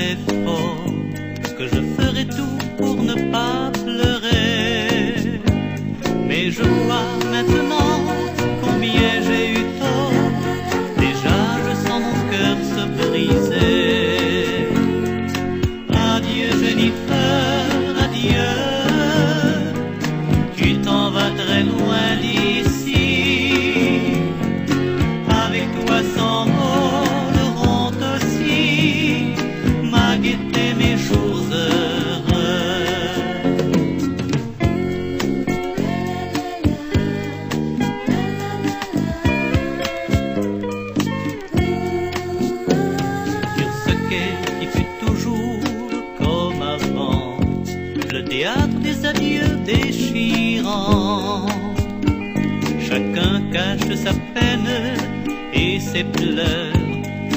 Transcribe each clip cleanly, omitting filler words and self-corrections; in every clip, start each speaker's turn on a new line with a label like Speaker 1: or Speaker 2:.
Speaker 1: très fort que je ferai tout pour ne pas pleurer. Mais je vois maintenant combien j'ai eu tort. Déjà je sens mon cœur se briser. Adieu Jennifer, adieu. Tu t'en vas très loin d'ici. Avec toi sans mots le honte aussi m'a guetté mes jours heureux. Sur ce quai qui fut toujours comme avant, le théâtre des adieux déchirants. Chacun cache sa peine et ses pleurs,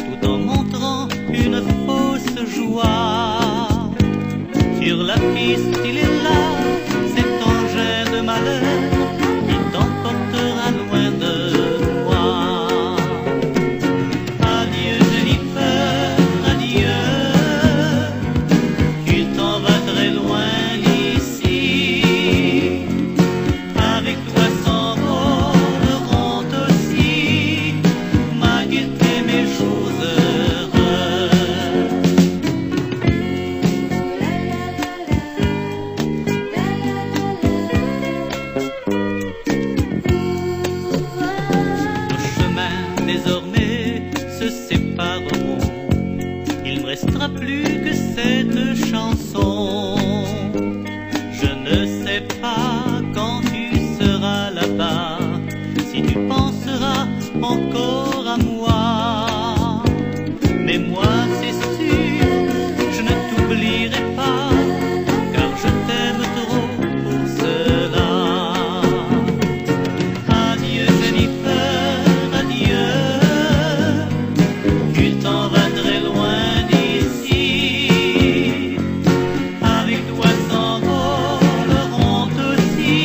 Speaker 1: tout en montrant une fausse joie. Sur la piste, il est là, cet engin de malheur, qui t'emportera loin de moi. Adieu Jennifer, adieu. Tu t'en vas très loin d'ici. Avec toi sans mots le honte aussi m'a guetté mes jours heureux. Nos chemins désormais se sépareront. Il ne restera plus que cette chanson. Je ne sais pas quand tu seras là-bas, si tu penseras encore à moi. Mais moi c'est sûr, je ne t'oublierai pas, car je t'aime trop pour cela. Adieu Jennifer, adieu. Tu t'en vas très loin d'ici. Avec toi sans mots le honte aussi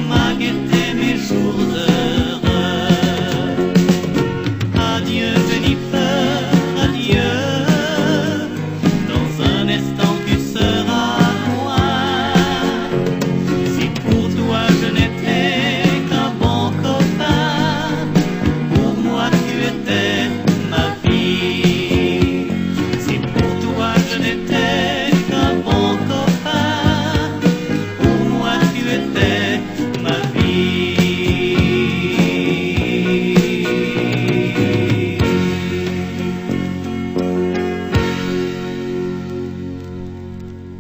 Speaker 1: m'a guetté mes jours heureux. Adieu Jennifer, adieu. Dans un instant tu seras loin. Si pour toi je n'étais qu'un bon copain, pour moi tu étais ma vie. Si pour toi je n'étais